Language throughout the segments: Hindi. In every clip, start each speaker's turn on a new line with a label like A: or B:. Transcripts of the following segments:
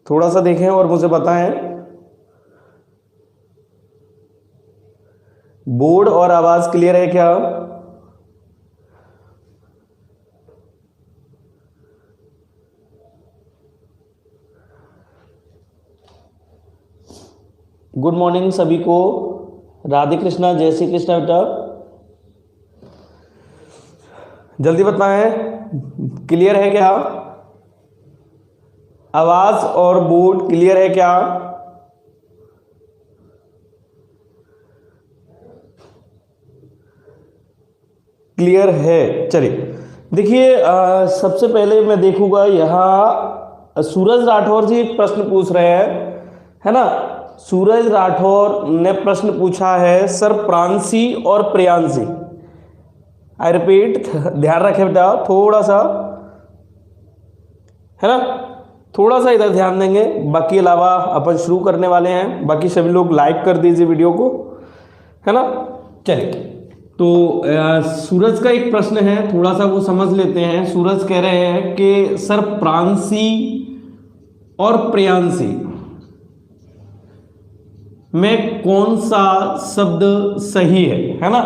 A: थोड़ा सा देखें और मुझे बताएं। बोर्ड और आवाज क्लियर है क्या? गुड मॉर्निंग सभी को, राधे कृष्णा, जय श्री कृष्णा। बेटा जल्दी बताएं, क्लियर है क्या? आवाज और बोर्ड क्लियर है क्या? क्लियर है। चलिए देखिए, सबसे पहले मैं देखूंगा यहाँ सूरज राठौर जी एक प्रश्न पूछ रहे हैं, है ना। सूरज राठौर ने प्रश्न पूछा है, सर प्रांसी और प्रियांसी, आई रिपीट, ध्यान रखें बेटा थोड़ा सा, है ना, थोड़ा सा इधर ध्यान देंगे। बाकी अलावा अपन शुरू करने वाले हैं, बाकी सभी लोग लाइक कर दीजिए वीडियो को, है ना। चलिए तो सूरज का एक प्रश्न है, थोड़ा सा वो समझ लेते हैं। सूरज कह रहे हैं कि सर प्रांसी और प्रियांसी में कौन सा शब्द सही है ना।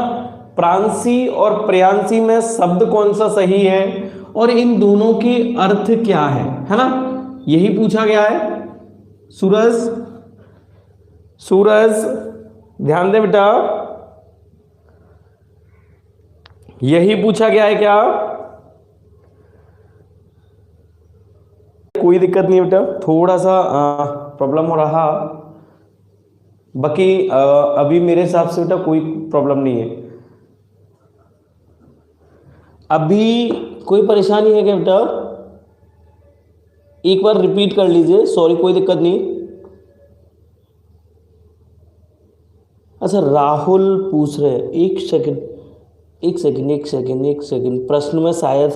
A: प्रांसी और प्रियांसी में शब्द कौन सा सही है और इन दोनों के अर्थ क्या है ना, यही पूछा गया है। सूरज ध्यान दे बेटा, यही पूछा गया है क्या? कोई दिक्कत नहीं बेटा, थोड़ा सा प्रॉब्लम हो रहा, बाकी अभी मेरे हिसाब से बेटा कोई प्रॉब्लम नहीं है। अभी कोई परेशानी है क्या बेटा? एक बार रिपीट कर लीजिए, सॉरी, कोई दिक्कत नहीं। अच्छा राहुल पूछ रहे हैं, एक सेकंड, प्रश्न में शायद,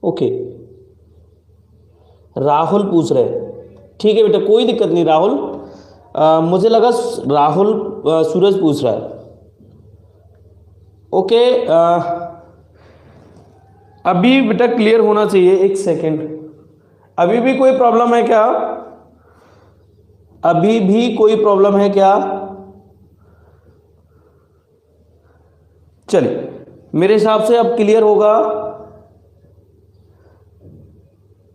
A: ओके, राहुल पूछ रहे हैं, ठीक है बेटा कोई दिक्कत नहीं। राहुल, मुझे लगा राहुल सूरज पूछ रहा है, ओके। अभी बेटा क्लियर होना चाहिए, एक सेकंड। अभी भी कोई प्रॉब्लम है क्या? अभी भी कोई प्रॉब्लम है क्या? चलिए मेरे हिसाब से अब क्लियर होगा।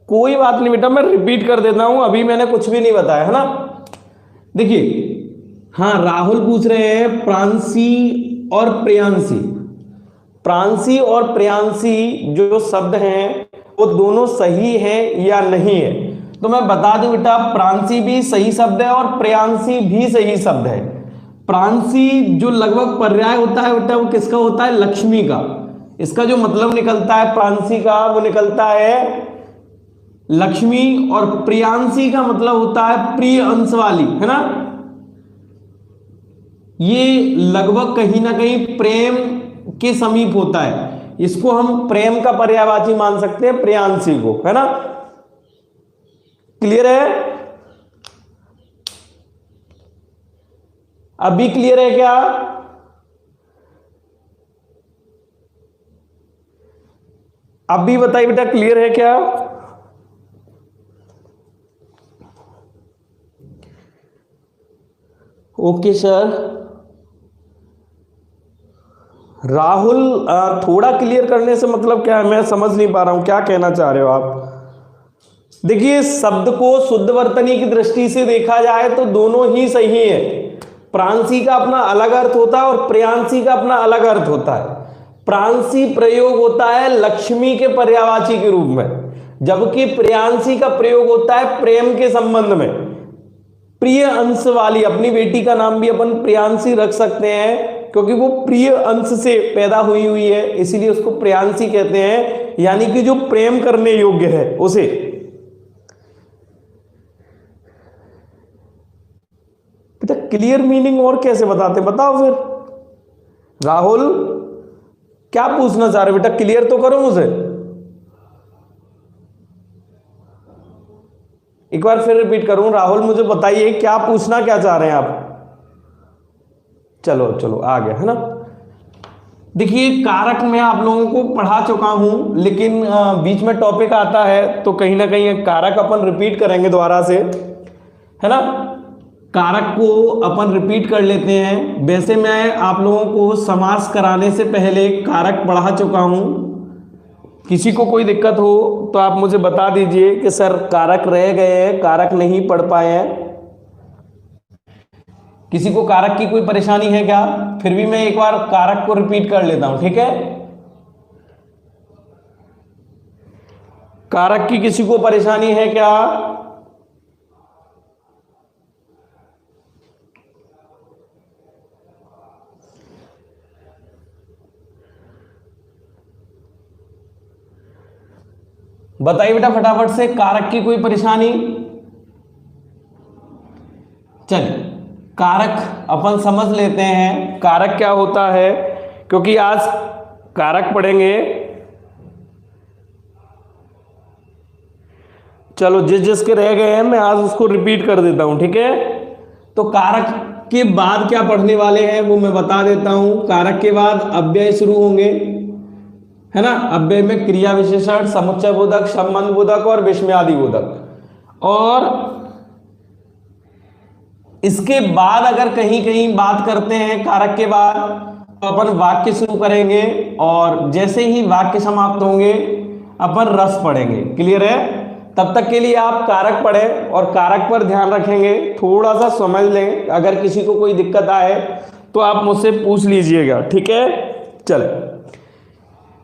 A: कोई बात नहीं बेटा, मैं रिपीट कर देता हूं, अभी मैंने कुछ भी नहीं बताया, है ना। देखिए, हाँ राहुल पूछ रहे हैं प्रांसी और प्रियांसी। प्रांसी और प्रियांसी जो शब्द हैं वो दोनों सही हैं या नहीं है, तो मैं बता दूं बेटा, प्रांसी भी सही शब्द है और प्रियांसी भी सही शब्द है। प्रांसी जो लगभग पर्याय होता है बेटा, वो किसका होता है? लक्ष्मी का। इसका जो मतलब निकलता है प्रांसी का, वो निकलता है लक्ष्मी, और प्रियांसी का मतलब होता है प्रिय अंश वाली, है ना। ये लगभग कहीं ना कहीं प्रेम के समीप होता है, इसको हम प्रेम का पर्यायवाची मान सकते हैं, प्रियांसी को, है ना। क्लियर है? अभी क्लियर है क्या? अभी बताइए बेटा, क्लियर है क्या? Okay sir. राहुल, थोड़ा क्लियर करने से मतलब क्या है, मैं समझ नहीं पा रहा हूं क्या कहना चाह रहे हो आप। देखिए, शब्द को शुद्ध वर्तनी की दृष्टि से देखा जाए तो दोनों ही सही है। प्रांसी का अपना अलग अर्थ होता है और प्रियांसी का अपना अलग अर्थ होता है। प्रांसी प्रयोग होता है लक्ष्मी के पर्यायवाची के रूप में, जबकि प्रियांसी का प्रयोग होता है प्रेम के संबंध में, प्रिय अंश वाली। अपनी बेटी का नाम भी अपन प्रियांसी रख सकते हैं, क्योंकि वो प्रिय अंश से पैदा हुई है, इसीलिए उसको प्रियांसी कहते हैं, यानी कि जो प्रेम करने योग्य है उसे। बेटा क्लियर मीनिंग और कैसे बताते, बताओ फिर। राहुल क्या पूछना चाह रहे बेटा, क्लियर तो करो मुझे। एक बार फिर रिपीट करूं, राहुल मुझे बताइए क्या पूछना क्या चाह रहे हैं आप। चलो चलो आ गया, है ना। देखिए कारक मैं आप लोगों को पढ़ा चुका हूं, लेकिन बीच में टॉपिक आता है तो कहीं ना कहीं कारक अपन रिपीट करेंगे दोबारा से, है ना। कारक को अपन रिपीट कर लेते हैं। वैसे मैं आप लोगों को समास कराने से पहले कारक पढ़ा चुका हूं। किसी को कोई दिक्कत हो तो आप मुझे बता दीजिए कि सर कारक रह गए हैं, कारक नहीं पढ़ पाए हैं। किसी को कारक की कोई परेशानी है क्या? फिर भी मैं एक बार कारक को रिपीट कर लेता हूं, ठीक है। कारक की किसी को परेशानी है क्या? बताइए बेटा फटाफट से, कारक की कोई परेशानी? चलिए कारक अपन समझ लेते हैं, कारक क्या होता है, क्योंकि आज कारक पढ़ेंगे। चलो जिस जिसके रह गए हैं मैं आज उसको रिपीट कर देता हूं, ठीक है। तो कारक के बाद क्या पढ़ने वाले हैं वो मैं बता देता हूं। कारक के बाद अव्यय शुरू होंगे, है ना। अव्यय में क्रिया विशेषण, समुच्चय बोधक, संबंध बोधक और विस्मयादि बोधक। और इसके बाद अगर कहीं कहीं बात करते हैं कारक के बाद, तो अपन वाक्य शुरू करेंगे और जैसे ही वाक्य समाप्त होंगे अपन रस पढ़ेंगे। क्लियर है? तब तक के लिए आप कारक पढ़ें और कारक पर ध्यान रखेंगे, थोड़ा सा समझ लें। अगर किसी को कोई दिक्कत आए तो आप मुझसे पूछ लीजिएगा, ठीक है। चले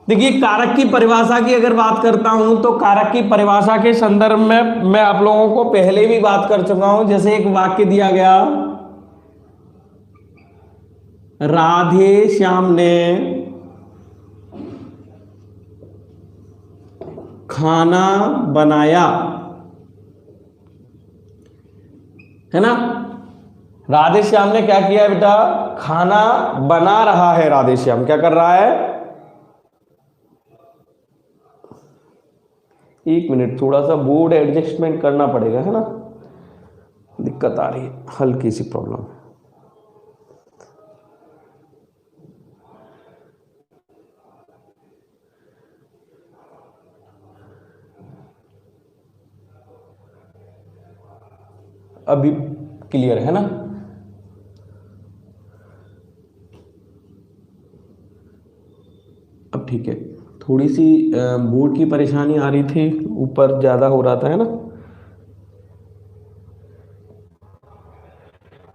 A: देखिए कारक की परिभाषा की अगर बात करता हूं तो कारक की परिभाषा के संदर्भ में मैं आप लोगों को पहले भी बात कर चुका हूं। जैसे एक वाक्य दिया गया, राधे श्याम ने खाना बनाया, है ना। राधे श्याम ने क्या किया बेटा? खाना बना रहा है। राधे श्याम क्या कर रहा है? एक मिनट, थोड़ा सा बोर्ड एडजस्टमेंट करना पड़ेगा, है ना। दिक्कत आ रही है, हल्की सी प्रॉब्लम। अभी क्लियर है ना? अब ठीक है। थोड़ी सी बोर्ड की परेशानी आ रही थी, ऊपर ज्यादा हो रहा था, है ना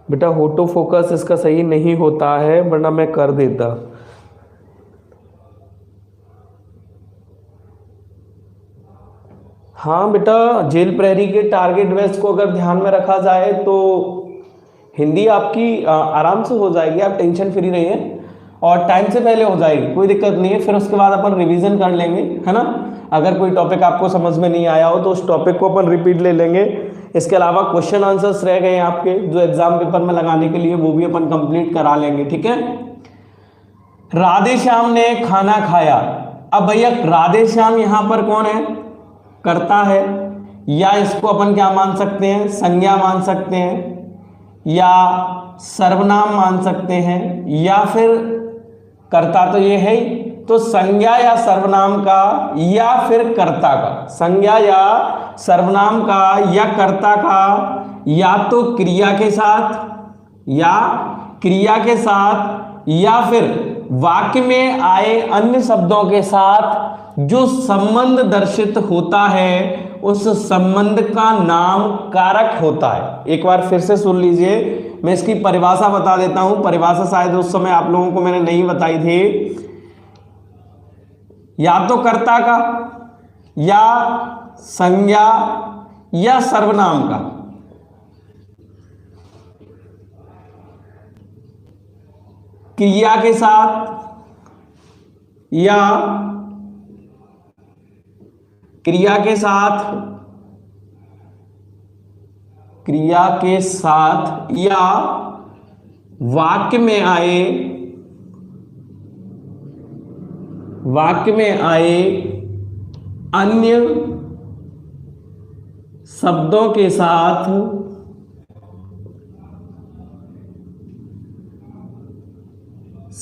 A: बेटा। ऑटो फोकस इसका सही नहीं होता है, वरना मैं कर देता। हाँ बेटा, जेल प्रहरी के टारगेट बेस को अगर ध्यान में रखा जाए तो हिंदी आपकी आराम से हो जाएगी, आप टेंशन फ्री रहिए। और टाइम से पहले हो जाएगी, कोई दिक्कत नहीं है। फिर उसके बाद अपन रिवीजन कर लेंगे, है ना। अगर कोई टॉपिक आपको समझ में नहीं आया हो तो उस टॉपिक को अपन रिपीट ले लेंगे। इसके अलावा क्वेश्चन आंसर्स रह गए आपके जो एग्जाम पेपर में लगाने के लिए, वो भी अपन कंप्लीट करा लेंगे, ठीक है। राधे श्याम ने खाना खाया। अब भैया राधे श्याम यहां पर कौन है? कर्ता है, या इसको अपन क्या मान सकते हैं? संज्ञा मान सकते हैं, या सर्वनाम मान सकते हैं, या फिर कर्ता तो ये है ही, तो संज्ञा या सर्वनाम का या फिर कर्ता का, संज्ञा या सर्वनाम का या कर्ता का, या तो क्रिया के साथ, या क्रिया के साथ, या फिर वाक्य में आए अन्य शब्दों के साथ जो संबंध दर्शित होता है उस संबंध का नाम कारक होता है। एक बार फिर से सुन लीजिए, मैं इसकी परिभाषा बता देता हूं। परिभाषा शायद उस समय आप लोगों को मैंने नहीं बताई थी। या तो कर्ता का, या संज्ञा या सर्वनाम का, क्रिया के साथ, या क्रिया के साथ, क्रिया के साथ, या वाक्य में आए, वाक्य में आए अन्य शब्दों के साथ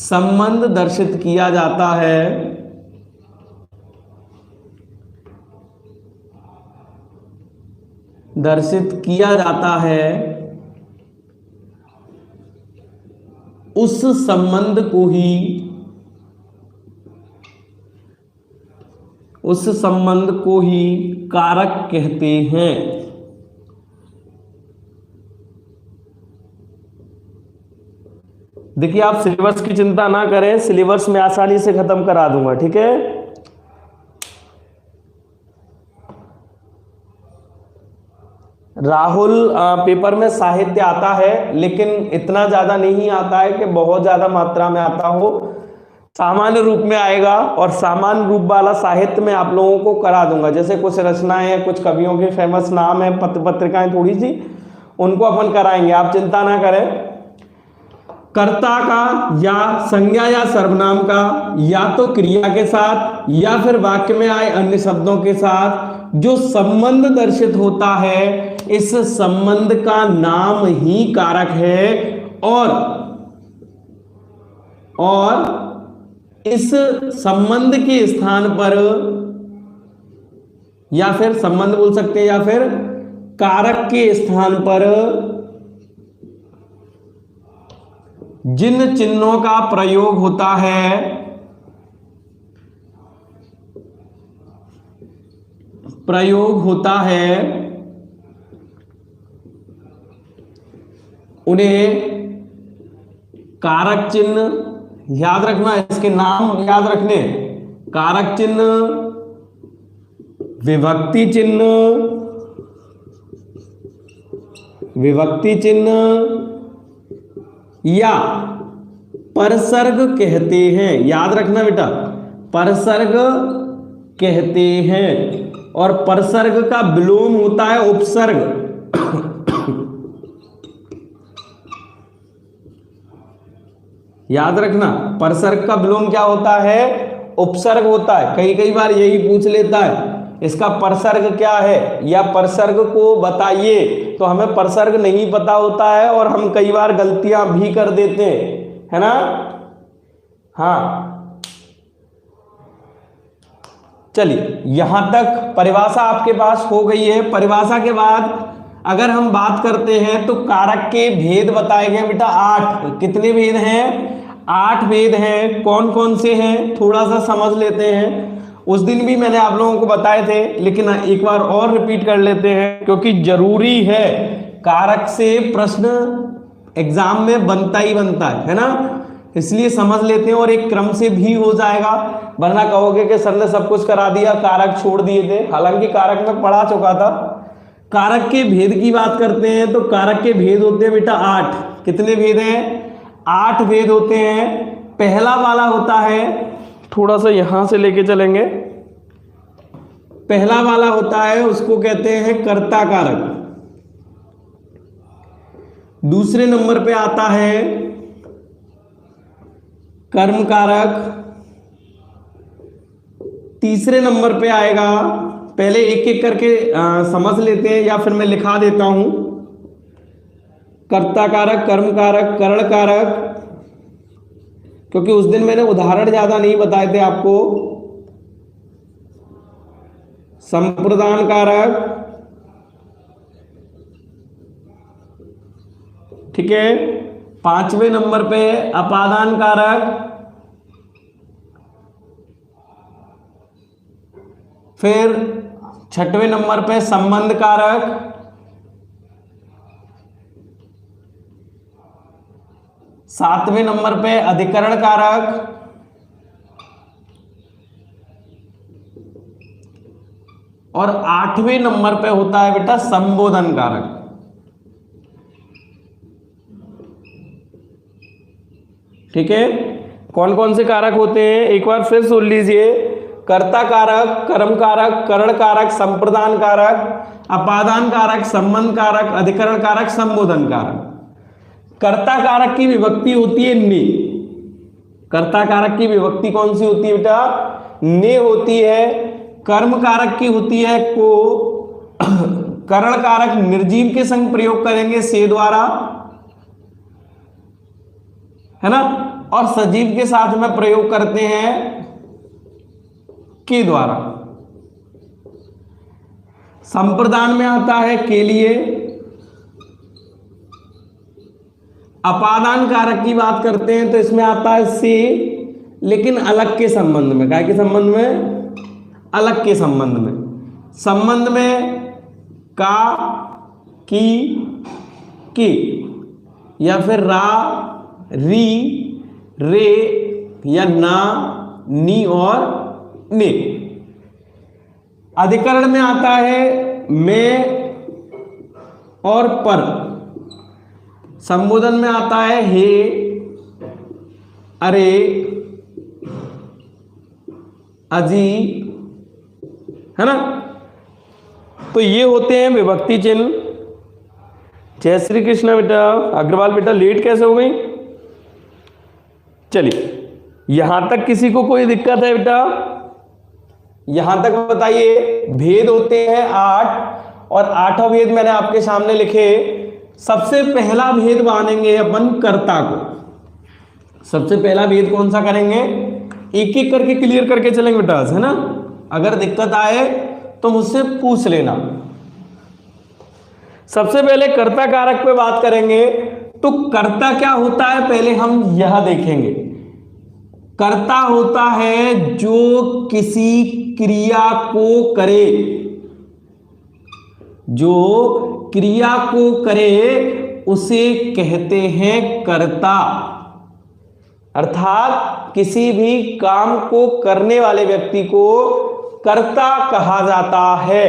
A: संबंध दर्शित किया जाता है, उस संबंध को ही कारक कहते हैं। देखिए, आप सिलेबस की चिंता ना करें, सिलेबस में आसानी से खत्म करा दूंगा, ठीक है। राहुल, पेपर में साहित्य आता है, लेकिन इतना ज्यादा नहीं आता है कि बहुत ज्यादा मात्रा में आता हो, सामान्य रूप में आएगा, और सामान्य रूप वाला साहित्य में आप लोगों को करा दूंगा। जैसे कुछ रचनाएं हैं, कुछ कवियों के फेमस नाम है, पत्र पत्रिकाएं थोड़ी सी, उनको अपन कराएंगे, आप चिंता ना करें। कर्ता का या संज्ञा या सर्वनाम का या तो क्रिया के साथ या फिर वाक्य में आए अन्य शब्दों के साथ जो संबंध दर्शित होता है, इस संबंध का नाम ही कारक है, और इस संबंध के स्थान पर, या फिर संबंध बोल सकते हैं, या फिर कारक के स्थान पर जिन चिन्हों का प्रयोग होता है उन्हें कारक चिन्ह, याद रखना, इसके नाम याद रखने, कारक चिन्ह, विभक्ति चिन्ह या परसर्ग कहते हैं। याद रखना बेटा, परसर्ग कहते हैं, और परसर्ग का विलोम होता है उपसर्ग। याद रखना, परसर्ग का विलोम क्या होता है? उपसर्ग होता है। कई बार यही पूछ लेता है, इसका परसर्ग क्या है, या परसर्ग को बताइए, तो हमें परसर्ग नहीं पता होता है, और हम कई बार गलतियां भी कर देते हैं, है ना। हाँ, चलिए, यहां तक परिभाषा आपके पास हो गई है। परिभाषा के बाद अगर हम बात करते हैं तो कारक के भेद बताए गए बेटा 8। कितने भेद हैं? 8 भेद हैं। कौन कौन से हैं थोड़ा सा समझ लेते हैं। उस दिन भी मैंने आप लोगों को बताए थे, लेकिन एक बार और रिपीट कर लेते हैं, क्योंकि जरूरी है। कारक से प्रश्न एग्जाम में बनता ही बनता है ना, इसलिए समझ लेते हैं, और एक क्रम से भी हो जाएगा, वरना कहोगे कि सर ने सब कुछ करा दिया, कारक छोड़ दिए थे। हालांकि कारक में पढ़ा चुका था। कारक के भेद की बात करते हैं तो कारक के भेद होते हैं बेटा 8। कितने भेद हैं? 8 भेद होते हैं। पहला वाला होता है, थोड़ा सा यहां से लेके चलेंगे, पहला वाला होता है उसको कहते हैं कर्ता कारक। दूसरे नंबर पे आता है कर्म कारक। तीसरे नंबर पे आएगा, पहले एक एक करके समझ लेते हैं, या फिर मैं लिखा देता हूं, कर्ता कारक, कर्म कारक, करण कारक, क्योंकि उस दिन मैंने उदाहरण ज्यादा नहीं बताए थे आपको। संप्रदान कारक, ठीक है। 5वें नंबर पे अपादान कारक, फिर 6वें नंबर पे संबंध कारक, 7वें नंबर पे अधिकरण कारक, और 8वें नंबर पे होता है बेटा संबोधन कारक। ठीक है, कौन कौन से कारक होते हैं एक बार फिर सुन लीजिए। कर्ता कारक, कर्म कारक, करण कारक, संप्रदान कारक, अपादान कारक, संबंध कारक, अधिकरण कारक, संबोधन कारक। कर्ता कारक की विभक्ति होती है ने। कर्ता कारक की विभक्ति कौन सी होती है बेटा? ने होती है। कर्म कारक की होती है को। करण कारक निर्जीव के संग प्रयोग करेंगे से द्वारा, है ना। और सजीव के साथ में प्रयोग करते हैं के द्वारा। संप्रदान में आता है के लिए। अपादान कारक की बात करते हैं तो इसमें आता है से, लेकिन अलग के संबंध में। काय के संबंध में? अलग के संबंध में। संबंध में का, की या फिर रा, री, रे या ना, नी और ने। अधिकरण में आता है में और पर। संबोधन में आता है हे, अरे, अजी, है ना। तो ये होते हैं विभक्ति चिन्ह। जय श्री कृष्ण बेटा। अग्रवाल बेटा लेट कैसे हो गई? चलिए, यहां तक किसी को कोई दिक्कत है बेटा? यहां तक बताइए। भेद होते हैं 8 और 8 भेद मैंने आपके सामने लिखे। सबसे पहला भेद मानेंगे अपन कर्ता को। सबसे पहला भेद कौन सा करेंगे? एक एक करके क्लियर करके चलेंगे बेटा, है ना। अगर दिक्कत आए तो मुझसे पूछ लेना। सबसे पहले कर्ता कारक पे बात करेंगे। तो कर्ता क्या होता है पहले हम यह देखेंगे। कर्ता होता है जो किसी क्रिया को करे, जो क्रिया को करे उसे कहते हैं कर्ता। अर्थात किसी भी काम को करने वाले व्यक्ति को कर्ता कहा जाता है।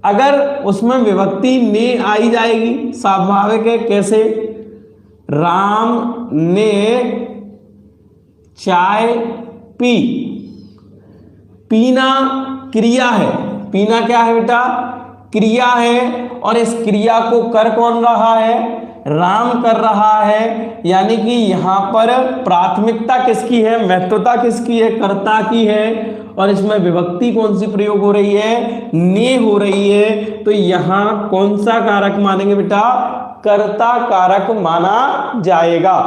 A: अगर उसमें विभक्ति ने आई जाएगी, स्वाभाविक है। कैसे? राम ने चाय पी। पीना क्रिया है। पीना क्या है बेटा? क्रिया है। और इस क्रिया को कर कौन रहा है? राम कर रहा है। यानी कि यहां पर प्राथमिकता किसकी है? महत्वता किसकी है? कर्ता की है। और इसमें विभक्ति कौन सी प्रयोग हो रही है? ने हो रही है। तो यहां कौन सा कारक मानेंगे बेटा? कर्ता कारक माना जाएगा।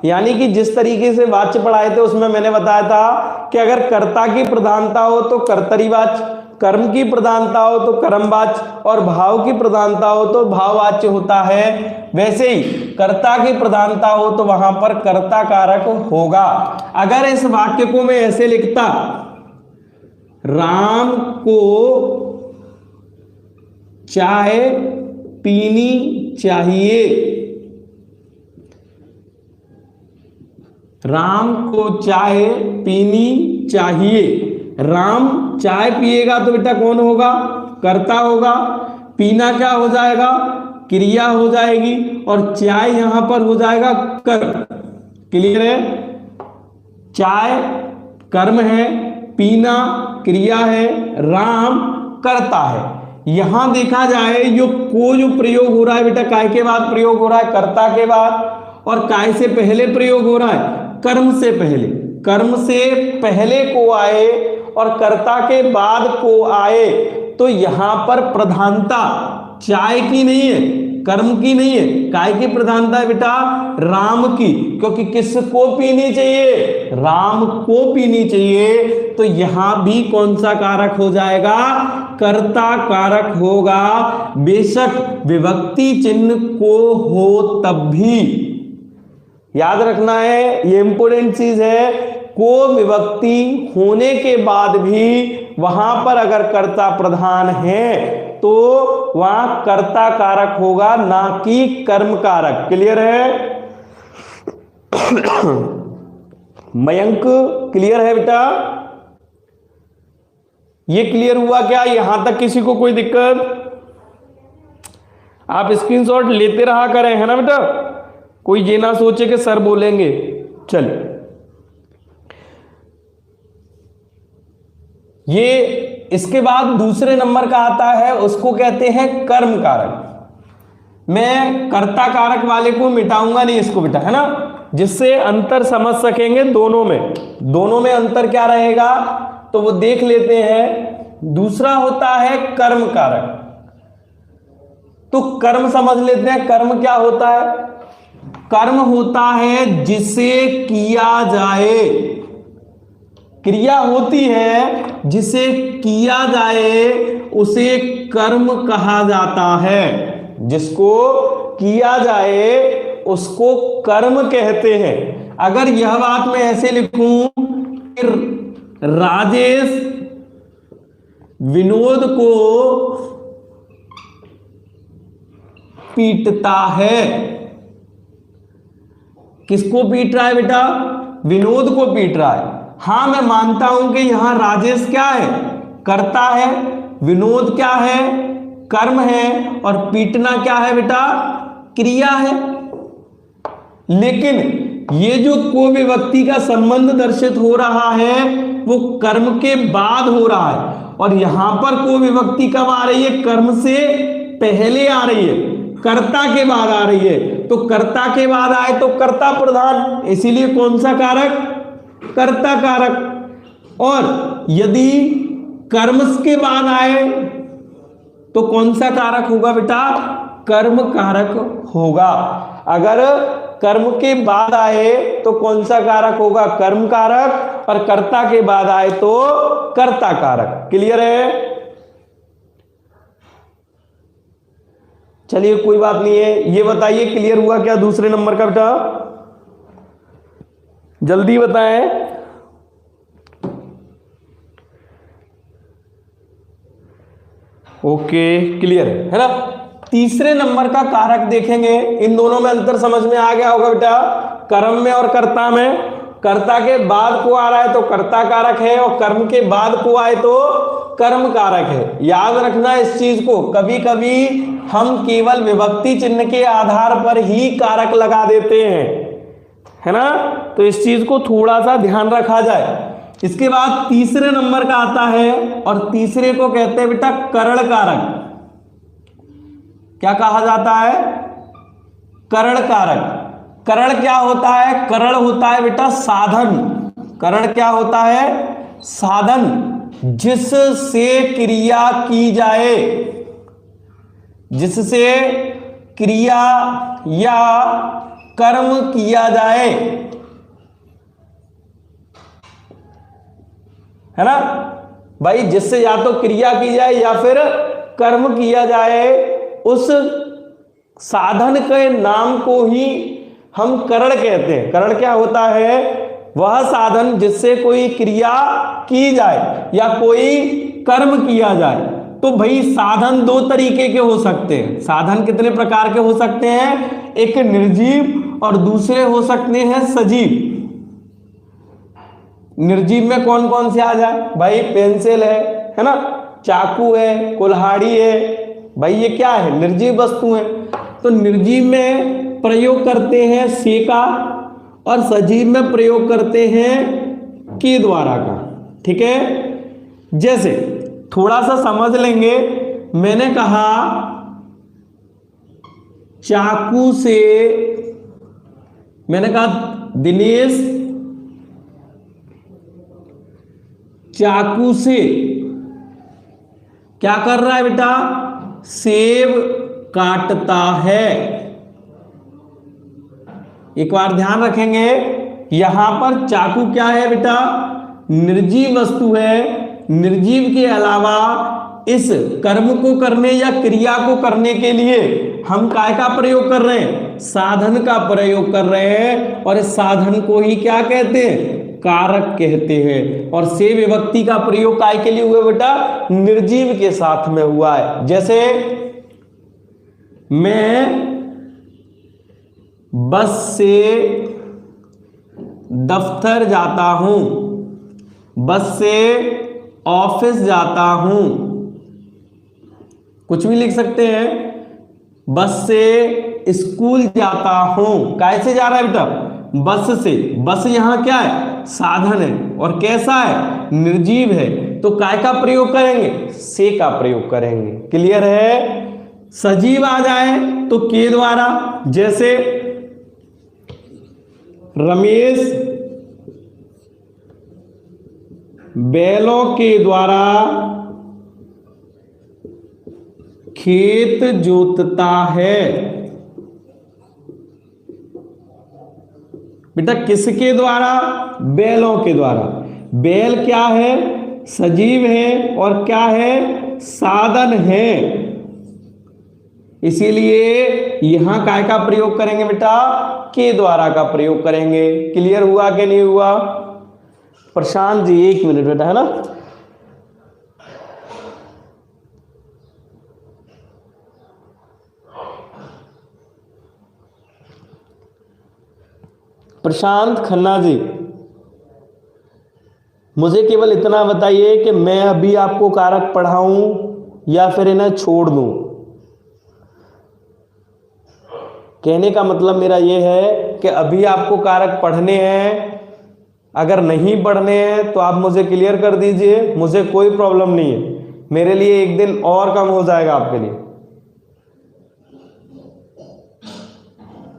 A: यानी कि जिस तरीके से वाच्य पढ़ाए थे उसमें मैंने बताया था कि अगर कर्ता की प्रधानता हो तो कर्तरीवाच्य, कर्म की प्रधानता हो तो कर्मवाच्य और भाव की प्रधानता हो तो भाववाच्य होता है। वैसे ही कर्ता की प्रधानता हो तो वहां पर कर्ता कारक होगा। अगर इस वाक्य को मैं ऐसे लिखता, राम को चाय पीनी चाहिए। राम को चाय पीनी चाहिए। राम चाय पिएगा तो बेटा कौन होगा? कर्ता होगा। पीना क्या हो जाएगा? क्रिया हो जाएगी। और चाय यहां पर हो जाएगा कर्म। क्लियर है? चाय कर्म है, पीना क्रिया है, राम कर्ता है। यहां देखा जाए जो प्रयोग हो रहा है बेटा, काय के बाद प्रयोग हो रहा है? कर्ता के बाद। और काय से पहले प्रयोग हो रहा है? कर्म से पहले। कर्म से पहले को आए और कर्ता के बाद को आए तो यहां पर प्रधानता चाय की नहीं है, कर्म की नहीं है। काय की प्रधानता है बेटा? राम की। क्योंकि किसको पीनी चाहिए? राम को पीनी चाहिए। तो यहां भी कौन सा कारक हो जाएगा? कर्ता कारक होगा। बेशक विभक्ति चिन्ह को हो तब भी। याद रखना है, ये इंपोर्टेंट चीज है। को विभक्ति होने के बाद भी वहां पर अगर कर्ता प्रधान है तो वहां कर्ता कारक होगा, ना कि कर्म कारक। क्लियर है? मयंक क्लियर है बेटा? ये क्लियर हुआ क्या? यहां तक किसी को कोई दिक्कत? आप स्क्रीनशॉट लेते रहा करें, है ना बेटा। कोई ये ना सोचे कि सर बोलेंगे। चल, ये इसके बाद दूसरे नंबर का आता है, उसको कहते हैं कर्म कारक। मैं कर्ता कारक वाले को मिटाऊंगा नहीं इसको बेटा, है ना, जिससे अंतर समझ सकेंगे दोनों में। दोनों में अंतर क्या रहेगा तो वो देख लेते हैं। दूसरा होता है कर्म कारक। तो कर्म समझ लेते हैं। कर्म क्या होता है? कर्म होता है जिसे किया जाए, क्रिया होती है जिसे किया जाए उसे कर्म कहा जाता है। जिसको किया जाए उसको कर्म कहते हैं। अगर यह बात मैं ऐसे लिखूं कि राजेश विनोद को पीटता है, किसको पीट रहा है बेटा? विनोद को पीट रहा है। हां मैं मानता हूं कि यहां राजेश क्या है? कर्ता है, विनोद क्या है? कर्म है, और पीटना क्या है बेटा? क्रिया है। लेकिन ये जो को विभक्ति का संबंध दर्शित हो रहा है वो कर्म के बाद हो रहा है, और यहां पर को विभक्ति कब आ रही है? कर्म से पहले आ रही है, कर्ता के बाद आ रही है। तो कर्ता के बाद आए तो कर्ता प्रधान, इसीलिए कौन सा कारक? कर्ता कारक। और यदि कर्म के बाद आए तो कौन सा कारक होगा बेटा? कर्म कारक होगा। अगर कर्म के बाद आए तो कौन सा कारक होगा? कर्म कारक। और कर्ता के बाद आए तो कर्ता कारक। क्लियर है? चलिए कोई बात नहीं है। ये बताइए क्लियर हुआ क्या दूसरे नंबर का बेटा? जल्दी बताएं। ओके क्लियर है ना? तीसरे नंबर का कारक देखेंगे। इन दोनों में अंतर समझ में आ गया होगा बेटा, कर्म में और कर्ता में। कर्ता के बाद को आ रहा है तो कर्ता कारक है, और कर्म के बाद को आए तो कर्म कारक है। याद रखना इस चीज को। कभी कभी हम केवल विभक्ति चिन्ह के आधार पर ही कारक लगा देते हैं, है ना? तो इस चीज को थोड़ा सा ध्यान रखा जाए। इसके बाद तीसरे नंबर का आता है, और तीसरे को कहते हैं बेटा करण कारक। क्या कहा जाता है? करण कारक। करण क्या होता है? करण होता है बेटा साधन। करण क्या होता है? साधन जिससे क्रिया की जाए, जिससे क्रिया या कर्म किया जाए, है ना भाई? जिससे या तो क्रिया की जाए या फिर कर्म किया जाए, उस साधन के नाम को ही हम करण कहते हैं। करण क्या होता है? वह साधन जिससे कोई क्रिया की जाए या कोई कर्म किया जाए। तो भाई साधन दो तरीके के हो सकते हैं। साधन कितने प्रकार के हो सकते हैं? एक निर्जीव और दूसरे हो सकते हैं सजीव। निर्जीव में कौन कौन से आ जाए भाई? पेंसिल है ना, चाकू है, कुल्हाड़ी है। भाई ये क्या है? निर्जीव वस्तु है। तो निर्जीव में प्रयोग करते हैं से का, और सजीव में प्रयोग करते हैं के द्वारा का। ठीक है? जैसे थोड़ा सा समझ लेंगे। मैंने कहा चाकू से, मैंने कहा दिनेश चाकू से क्या कर रहा है बेटा? सेब काटता है। एक बार ध्यान रखेंगे, यहां पर चाकू क्या है बेटा? निर्जीव वस्तु है। निर्जीव के अलावा इस कर्म को करने या क्रिया को करने के लिए हम काय का प्रयोग कर रहे हैं? साधन का प्रयोग कर रहे हैं। और इस साधन को ही क्या कहते हैं? कारक कहते हैं। और से विभक्ति का प्रयोग काय के लिए हुआ बेटा? निर्जीव के साथ में हुआ है। जैसे मैं बस से दफ्तर जाता हूं, बस से ऑफिस जाता हूं, कुछ भी लिख सकते हैं। बस से स्कूल जाता हूं। कैसे जा रहा है बेटा? बस से। बस यहां क्या है? साधन है। और कैसा है? निर्जीव है। तो काय का प्रयोग करेंगे? से का प्रयोग करेंगे। क्लियर है? सजीव आ जाए तो के द्वारा। जैसे रमेश बैलों के द्वारा खेत जोतता है। बेटा किसके द्वारा? बैलों के द्वारा। बैल क्या है? सजीव है और क्या है? साधन है। इसीलिए यहां काय का प्रयोग करेंगे बेटा? के द्वारा का प्रयोग करेंगे। क्लियर हुआ कि नहीं हुआ? प्रशांत जी 1 मिनट बेटा, है ना। प्रशांत खन्ना जी, मुझे केवल इतना बताइए कि मैं अभी आपको कारक पढ़ाऊं या फिर इन्हें छोड़ दूं। कहने का मतलब मेरा यह है कि अभी आपको कारक पढ़ने हैं, अगर नहीं पढ़ने हैं तो आप मुझे क्लियर कर दीजिए, मुझे कोई प्रॉब्लम नहीं है। मेरे लिए 1 दिन और कम हो जाएगा आपके लिए।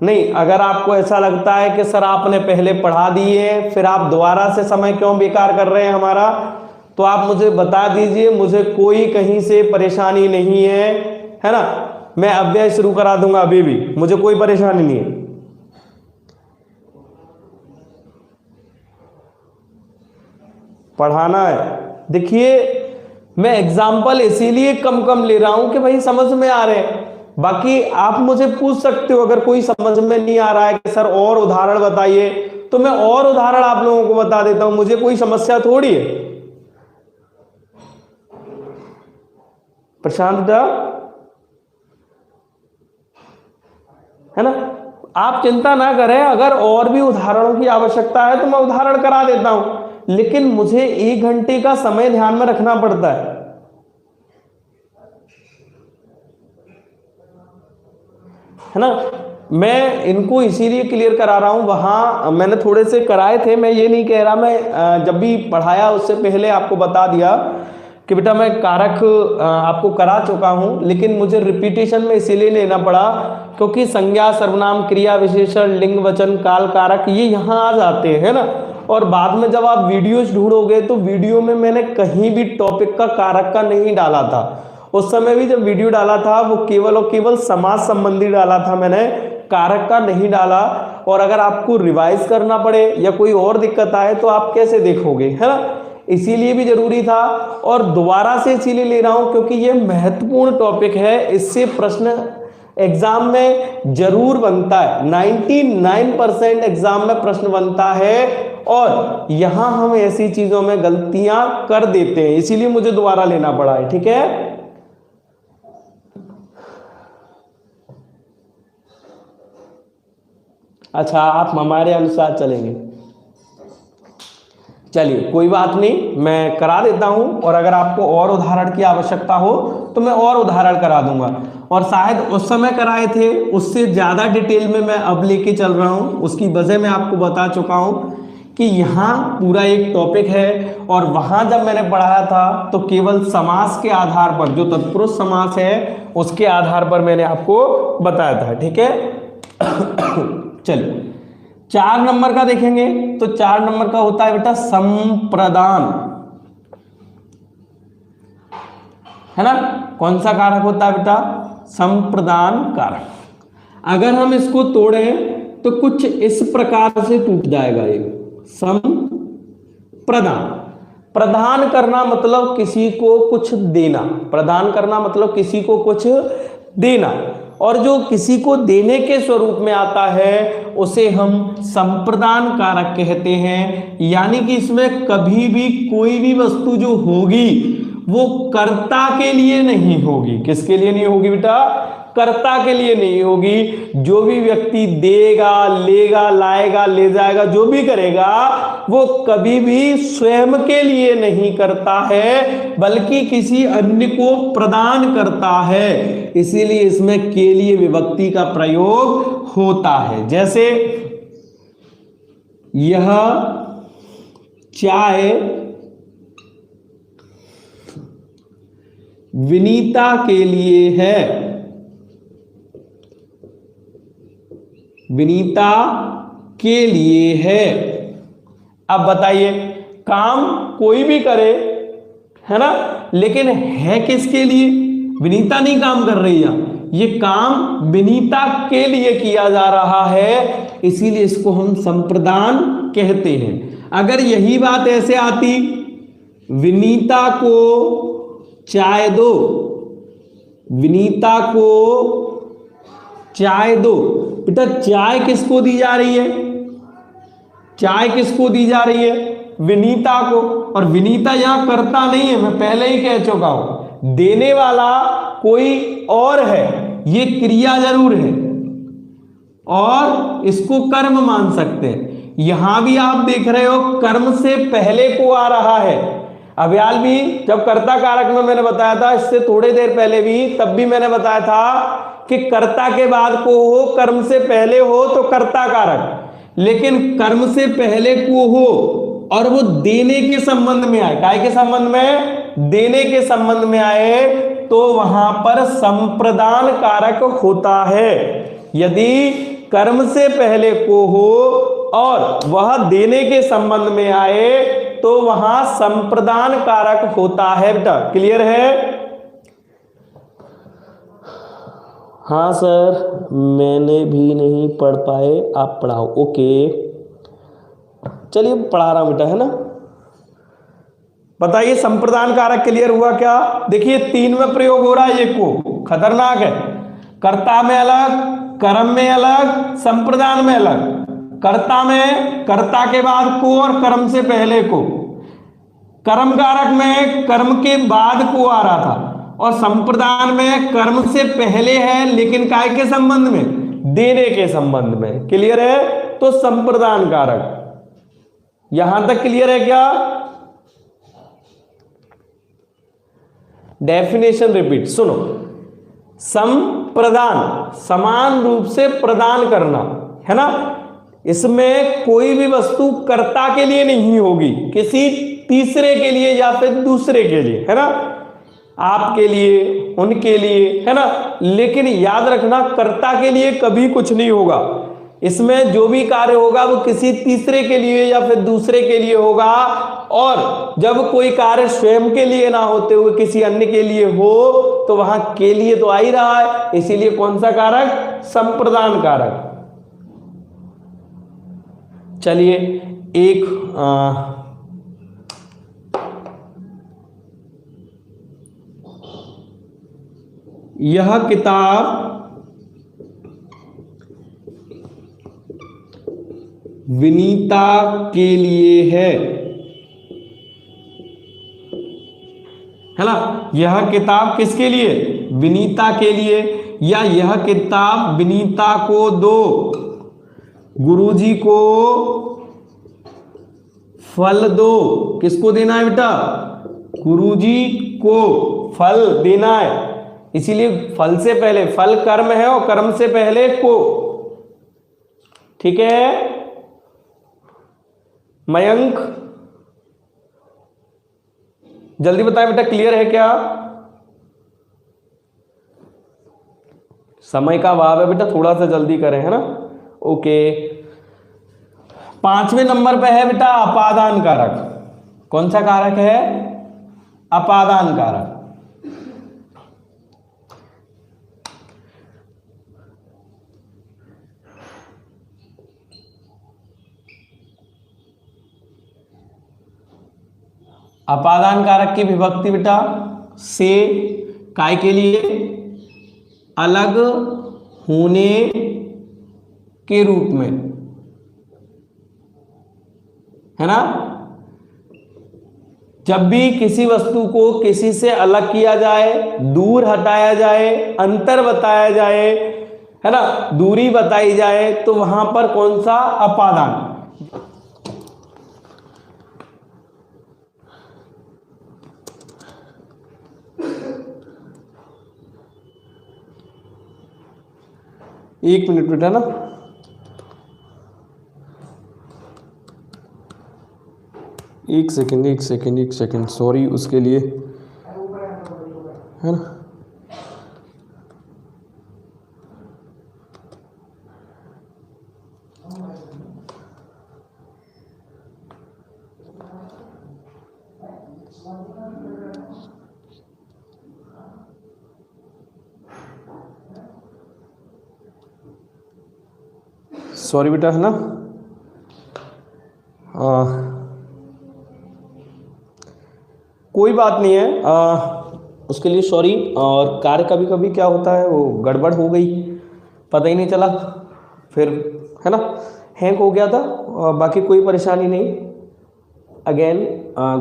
A: नहीं, अगर आपको ऐसा लगता है कि सर आपने पहले पढ़ा दिए फिर आप दोबारा से समय क्यों बेकार कर रहे हैं हमारा, तो आप मुझे बता दीजिए, मुझे कोई कहीं से परेशानी नहीं है ना। मैं अध्याय शुरू करा दूंगा अभी भी, मुझे कोई परेशानी नहीं है। पढ़ाना है। देखिए मैं एग्जाम्पल इसीलिए कम कम ले रहा हूं कि भाई समझ में आ रहे हैं। बाकी आप मुझे पूछ सकते हो अगर कोई समझ में नहीं आ रहा है कि सर और उदाहरण बताइए, तो मैं और उदाहरण आप लोगों को बता देता हूं, मुझे कोई समस्या थोड़ी है। प्रशांत दा, है ना। आप चिंता ना करें, अगर और भी उदाहरणों की आवश्यकता है तो मैं उदाहरण करा देता हूं, लेकिन मुझे 1 घंटे का समय ध्यान में रखना पड़ता है ना। मैं इनको इसीलिए क्लियर करा रहा हूं, वहां मैंने थोड़े से कराए थे, मैं ये नहीं कह रहा, मैं जब भी पढ़ाया उससे पहले आपको बता दिया कि बेटा मैं कारक आपको करा चुका हूं, लेकिन मुझे रिपीटेशन में इसीलिए लेना पड़ा क्योंकि संज्ञा, सर्वनाम, क्रिया विशेषण, लिंग, वचन, काल, कारक ये यहां आ जाते हैं ना। और बाद में जब आप वीडियोज ढूंढोगे तो वीडियो में मैंने कहीं भी टॉपिक का, कारक का नहीं डाला था। उस समय भी जब वीडियो डाला था वो केवल और केवल समाज संबंधी डाला था मैंने, कारक का नहीं डाला। और अगर आपको रिवाइज करना पड़े या कोई और दिक्कत आए तो आप कैसे देखोगे, है ना। इसीलिए भी जरूरी था, और दोबारा से इसीलिए ले रहा हूं क्योंकि ये महत्वपूर्ण टॉपिक है, इससे प्रश्न एग्जाम में जरूर बनता है। 99% एग्जाम में प्रश्न बनता है और यहां हम ऐसी चीजों में गलतियां कर देते हैं, इसीलिए मुझे दोबारा लेना पड़ा है। ठीक है, अच्छा आप हमारे अनुसार चलेंगे, चलिए कोई बात नहीं, मैं करा देता हूं। और अगर आपको और उदाहरण की आवश्यकता हो तो मैं और उदाहरण करा दूंगा, और शायद उस समय कराए थे उससे ज्यादा डिटेल में मैं अब लेके चल रहा हूं। उसकी वजह मैं आपको बता चुका हूं कि यहाँ पूरा एक टॉपिक है, और वहां जब मैंने पढ़ाया था तो केवल समास के आधार पर, जो तत्पुरुष समास है उसके आधार पर मैंने आपको बताया था। ठीक है चलिए 4 नंबर का देखेंगे तो 4 नंबर का होता है बेटा संप्रदान, है ना। कौन सा कारक होता है बेटा? संप्रदान कारक। अगर हम इसको तोड़ें तो कुछ इस प्रकार से टूट जाएगा ये संप्रदान। प्रदान करना मतलब किसी को कुछ देना, प्रदान करना मतलब किसी को कुछ देना, और जो किसी को देने के स्वरूप में आता है उसे हम संप्रदान कारक कहते हैं। यानी कि इसमें कभी भी कोई भी वस्तु जो होगी वो कर्ता के लिए नहीं होगी। किसके लिए नहीं होगी बेटा? कर्ता के लिए नहीं होगी। जो भी व्यक्ति देगा, लेगा, लाएगा, ले जाएगा, जो भी करेगा वो कभी भी स्वयं के लिए नहीं करता है, बल्कि किसी अन्य को प्रदान करता है। इसीलिए इसमें के लिए विभक्ति का प्रयोग होता है। जैसे यह चाय विनीता के लिए है, विनीता के लिए है। अब बताइए, काम कोई भी करे, है ना, लेकिन है किसके लिए? विनीता नहीं काम कर रही है, ये काम विनीता के लिए किया जा रहा है, इसीलिए इसको हम संप्रदान कहते हैं। अगर यही बात ऐसे आती, विनीता को चाय दो, विनीता को चाय दो, बेटा चाय किसको दी जा रही है? चाय किसको दी जा रही है? विनीता को। और विनीता यहां कर्ता नहीं है, मैं पहले ही कह चुका हूं, देने वाला कोई और है, ये क्रिया जरूर है और इसको कर्म मान सकते हैं। यहां भी आप देख रहे हो कर्म से पहले को आ रहा है। अभ्याल भी जब कर्ता कारक में मैंने बताया था, इससे थोड़ी देर पहले भी, तब भी मैंने बताया था कि कर्ता के बाद को हो, कर्म से पहले हो तो कर्ता कारक, लेकिन कर्म से पहले को हो और वो देने के संबंध में आए, काय के संबंध में? देने के संबंध में आए, तो वहां पर संप्रदान कारक होता है। यदि कर्म से पहले को हो और वह देने के संबंध में आए तो वहां संप्रदान कारक होता है। बेटा क्लियर है? हाँ सर, मैंने भी नहीं पढ़ पाए, आप पढ़ाओ। ओके, चलिए पढ़ा रहा हूं बेटा, है ना। बताइए संप्रदान कारक क्लियर हुआ क्या? देखिए 3 में प्रयोग हो रहा है, ये को खतरनाक है। कर्ता में अलग, कर्म में अलग, संप्रदान में अलग। कर्ता में कर्ता के बाद को और कर्म से पहले को, कर्म कारक में कर्म के बाद को आ रहा था, और संप्रदान में कर्म से पहले है लेकिन काय के संबंध में? देने के संबंध में। क्लियर है? तो संप्रदान कारक। यहां तक क्लियर है क्या? डेफिनेशन रिपीट सुनो। संप्रदान समान रूप से प्रदान करना, है ना। इसमें कोई भी वस्तु कर्ता के लिए नहीं होगी, किसी तीसरे के लिए या फिर दूसरे के लिए, है ना, आपके लिए, उनके लिए, है ना। लेकिन याद रखना कर्ता के लिए कभी कुछ नहीं होगा। इसमें जो भी कार्य होगा वो किसी तीसरे के लिए या फिर दूसरे के लिए होगा। और जब कोई कार्य स्वयं के लिए ना होते हुए किसी अन्य के लिए हो तो वहां के लिए तो आ ही रहा है, इसीलिए कौन सा कारक? संप्रदान कारक। चलिए एक यह किताब विनीता के लिए है ना। यह किताब किसके लिए? विनीता के लिए। या यह किताब विनीता को दो, गुरुजी को फल दो। किसको देना है बेटा? गुरुजी को फल देना है, इसीलिए फल से पहले, फल कर्म है और कर्म से पहले को। ठीक है मयंक, जल्दी बताएं बेटा, क्लियर है क्या? समय का अभाव है बेटा, थोड़ा सा जल्दी करें, है ना। ओके, 5वें नंबर पे है बेटा अपादान कारक। कौन सा कारक है? अपादान कारक। अपादान कारक की विभक्ति बेटा से, काय के लिए? अलग होने के रूप में, है ना। जब भी किसी वस्तु को किसी से अलग किया जाए, दूर हटाया जाए, अंतर बताया जाए, है ना, दूरी बताई जाए, तो वहां पर कौन सा? अपादान। एक मिनट बेटा ना, एक सेकंड, सॉरी उसके लिए, है ना। सॉरी बेटा, है ना, कोई बात नहीं है, उसके लिए सॉरी। और कार्य कभी कभी क्या होता है, वो गड़बड़ हो गई, पता ही नहीं चला, फिर है ना हैंग हो गया था, बाकी कोई परेशानी नहीं। अगेन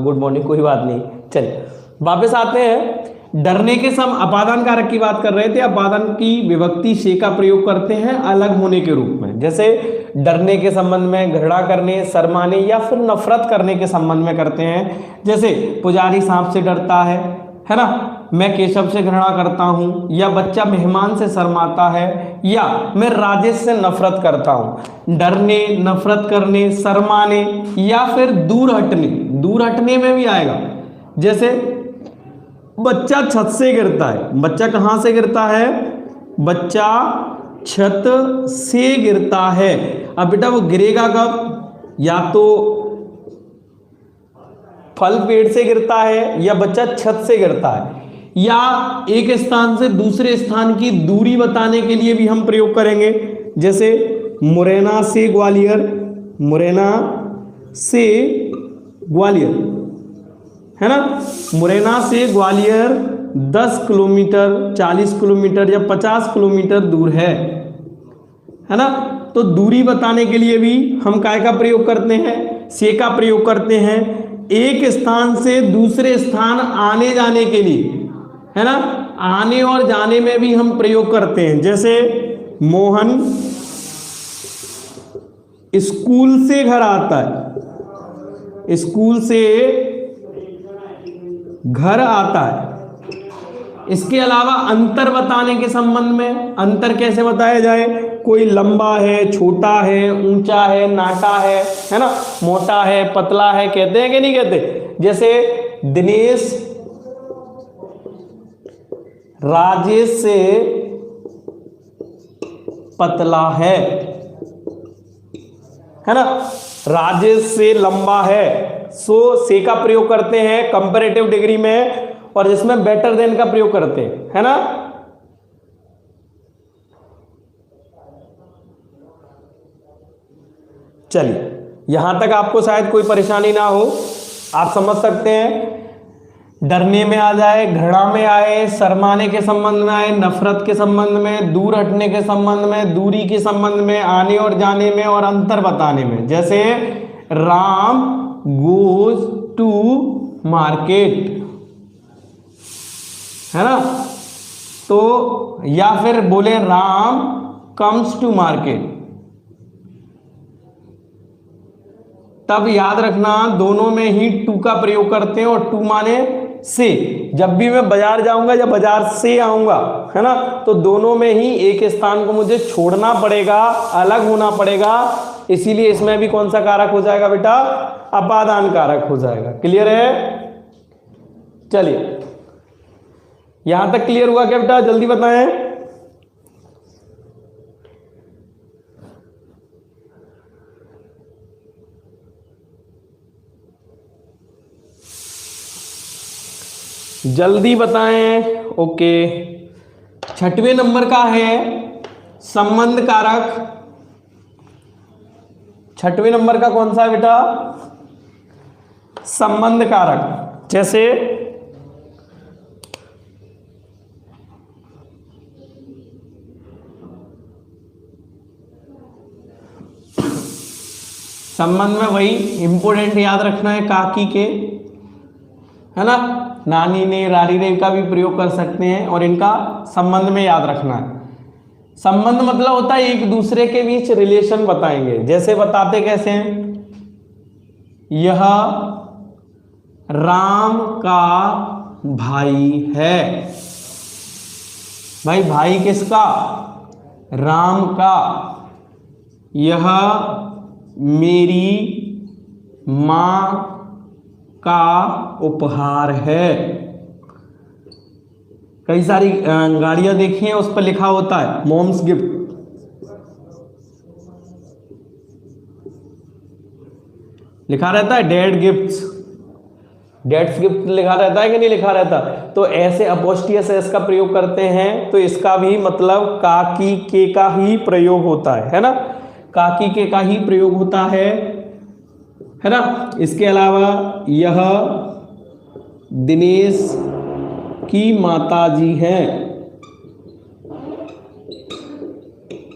A: गुड मॉर्निंग, कोई बात नहीं। चलिए वापस आते हैं। डरने के सम अपादान कारक की बात कर रहे थे। अपादान की विभक्ति से का प्रयोग करते हैं अलग होने के रूप में, जैसे डरने के संबंध में, घृणा करने, शर्माने या फिर नफरत करने के संबंध में करते हैं। जैसे पुजारी सांप से डरता है ना, मैं केशव से घृणा करता हूं, या बच्चा मेहमान से शर्माता है, या मैं राजेश से नफरत करता हूं। डरने, नफरत करने, शर्माने या फिर दूर हटने, दूर हटने में भी आएगा। जैसे बच्चा छत से गिरता है, बच्चा कहां से गिरता है, बच्चा छत से गिरता है। अब बेटा वो गिरेगा कब, या तो फल पेड़ से गिरता है या बच्चा छत से गिरता है, या एक स्थान से दूसरे स्थान की दूरी बताने के लिए भी हम प्रयोग करेंगे। जैसे मुरैना से ग्वालियर, मुरैना से ग्वालियर, है ना, मुरैना से ग्वालियर 10 किलोमीटर, 40 किलोमीटर या 50 किलोमीटर दूर है ना। तो दूरी बताने के लिए भी हम काय का प्रयोग करते हैं, से का प्रयोग करते हैं। एक स्थान से दूसरे स्थान आने जाने के लिए, है ना, आने और जाने में भी हम प्रयोग करते हैं। जैसे मोहन स्कूल से घर आता है, स्कूल से घर आता है। इसके अलावा अंतर बताने के संबंध में, अंतर कैसे बताया जाए, कोई लंबा है, छोटा है, ऊंचा है, नाटा है ना, मोटा है, पतला है, कहते हैं कि नहीं कहते। जैसे दिनेश राजेश से पतला है ना, राजेश से लंबा है। सो से का प्रयोग करते हैं कंपैरेटिव डिग्री में, और जिसमें बेटर देन का प्रयोग करते हैं, है ना। चलिए यहां तक आपको शायद कोई परेशानी ना हो, आप समझ सकते हैं। डरने में आ जाए, घृणा में आए, शर्माने के संबंध में आए, नफरत के संबंध में, दूर हटने के संबंध में, दूरी के संबंध में, आने और जाने में, और अंतर बताने में। जैसे राम गोज टू मार्केट, है ना, तो या फिर बोले राम कम्स टू मार्केट। तब याद रखना दोनों में ही टू का प्रयोग करते हैं, और टू माने से। जब भी मैं बाजार जाऊंगा या बाजार से आऊंगा, है ना, तो दोनों में ही एक स्थान को मुझे छोड़ना पड़ेगा, अलग होना पड़ेगा। इसीलिए इसमें भी कौन सा कारक हो जाएगा बेटा, अपादान कारक हो जाएगा। क्लियर है। चलिए यहां तक क्लियर हुआ क्या बेटा, जल्दी बताएं। जल्दी बताएं। ओके, 6वें नंबर का है संबंध कारक। 6वें नंबर का कौन सा है बेटा, संबंध कारक। जैसे संबंध में वही इंपोर्टेंट याद रखना है, काकी के, है ना, नानी ने, रानी ने का भी प्रयोग कर सकते हैं, और इनका संबंध में याद रखना है। संबंध मतलब होता है एक दूसरे के बीच रिलेशन बताएंगे। जैसे बताते कैसे हैं, यह राम का भाई है। भाई भाई किसका, राम का। यह मेरी मां का उपहार है। कई सारी गाड़ियां देखी हैं, उस पर लिखा होता है मॉम्स गिफ्ट। लिखा रहता है डैड गिफ्ट्स, डैड्स गिफ्ट लिखा रहता है कि नहीं लिखा रहता। तो ऐसे अपोस्ट्रियस एस का प्रयोग करते हैं, तो इसका भी मतलब का, की, के का ही प्रयोग होता है ना। काकी के का ही प्रयोग होता है ना। इसके अलावा यह दिनेश की माताजी हैं,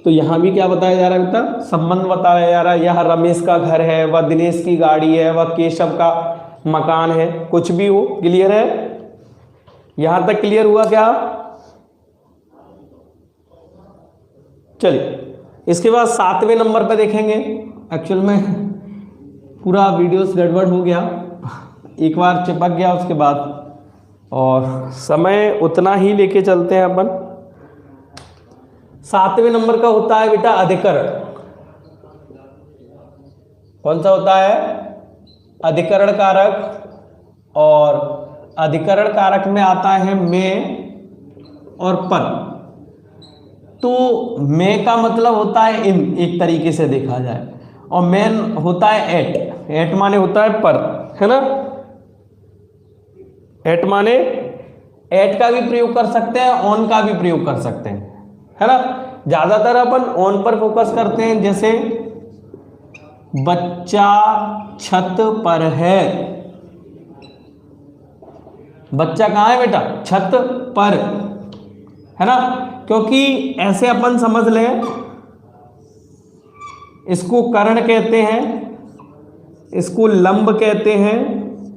A: तो यहां भी क्या बताया जा रहा है बेटा, संबंध बताया जा रहा है। यह रमेश का घर है, वह दिनेश की गाड़ी है, वह केशव का मकान है, कुछ भी हो। क्लियर है? यहां तक क्लियर हुआ क्या? चलिए इसके बाद 7वें नंबर पे देखेंगे। एक्चुअल में पूरा वीडियोस गड़बड़ हो गया, एक बार चिपक गया उसके बाद, और समय उतना ही लेके चलते हैं अपन। 7वें नंबर का होता है बेटा अधिकरण। कौन सा होता है? अधिकरण कारक। और अधिकरण कारक में आता है में और पर। तो में का मतलब होता है इन, एक तरीके से देखा जाए, और मेन होता है एट। एट माने होता है पर, है ना। एट माने एट का भी प्रयोग कर सकते हैं, ऑन का भी प्रयोग कर सकते हैं, है ना। ज्यादातर अपन ऑन पर फोकस करते हैं, जैसे बच्चा छत पर है। बच्चा कहां है बेटा? छत पर, है ना। क्योंकि ऐसे अपन समझ लें, इसको कर्ण कहते हैं, इसको लंब कहते हैं,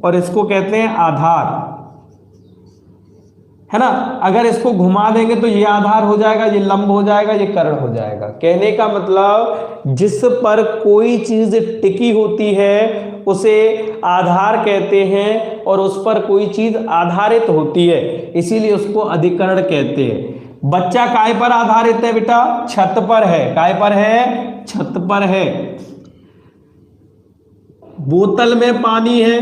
A: और इसको कहते हैं आधार, है ना। अगर इसको घुमा देंगे तो ये आधार हो जाएगा, ये लंब हो जाएगा, ये कर्ण हो जाएगा। कहने का मतलब जिस पर कोई चीज टिकी होती है उसे आधार कहते हैं, और उस पर कोई चीज आधारित होती है, इसीलिए उसको अधिकरण कहते हैं। बच्चा काय पर आधारित है बेटा? छत पर है। काय पर है? छत पर है। बोतल में पानी है,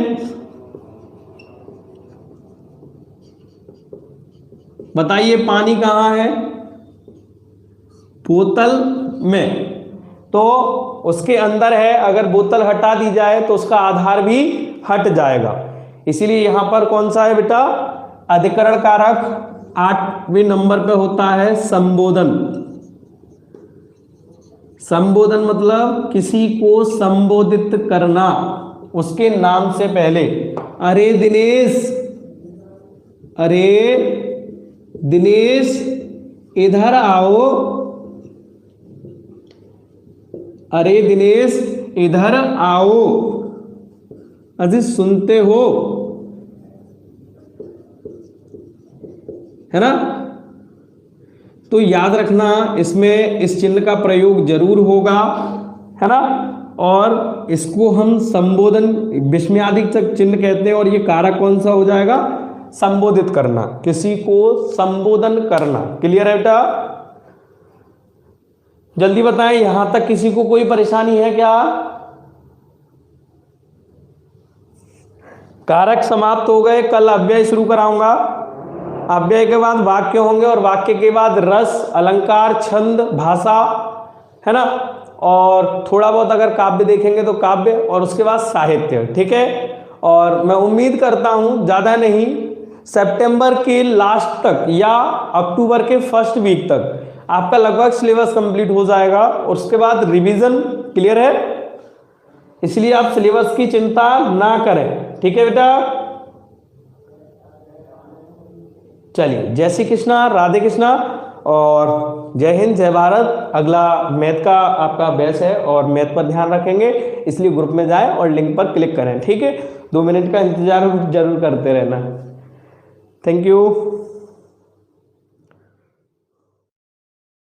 A: बताइए पानी कहां है? बोतल में, तो उसके अंदर है। अगर बोतल हटा दी जाए तो उसका आधार भी हट जाएगा, इसीलिए यहां पर कौन सा है बेटा? अधिकरण कारक। 8वें नंबर पे होता है संबोधन। संबोधन मतलब किसी को संबोधित करना उसके नाम से पहले। अरे दिनेश, अरे दिनेश इधर आओ, अरे दिनेश इधर आओ, अजी सुनते हो, है ना। तो याद रखना, इसमें इस चिन्ह का प्रयोग जरूर होगा, है ना। और इसको हम संबोधन विस्मयादिक चिन्ह कहते हैं, और ये कारक कौन सा हो जाएगा? संबोधित करना, किसी को संबोधन करना। क्लियर है बेटा? जल्दी बताएं, यहां तक किसी को कोई परेशानी है क्या? कारक समाप्त हो गए, कल अव्यय शुरू कराऊंगा। अव्यय के बाद वाक्य होंगे, और वाक्य के बाद रस, अलंकार, छंद, भाषा, है ना। और थोड़ा बहुत अगर काव्य देखेंगे तो काव्य, और उसके बाद साहित्य। ठीक है। और मैं उम्मीद करता हूं ज्यादा नहीं, सितंबर के लास्ट तक या अक्टूबर के फर्स्ट वीक तक आपका लगभग सिलेबस कंप्लीट हो जाएगा, और उसके बाद रिवीजन। क्लियर है? इसलिए आप सिलेबस की चिंता ना करें। ठीक है बेटा? चलिए, जय श्री कृष्णा, राधे कृष्णा, और जय हिंद, जय भारत। अगला मैथ का आपका बैच है, और मैथ पर ध्यान रखेंगे, इसलिए ग्रुप में जाएं और लिंक पर क्लिक करें। ठीक है? 2 मिनट का इंतजार जरूर करते रहना। Thank you.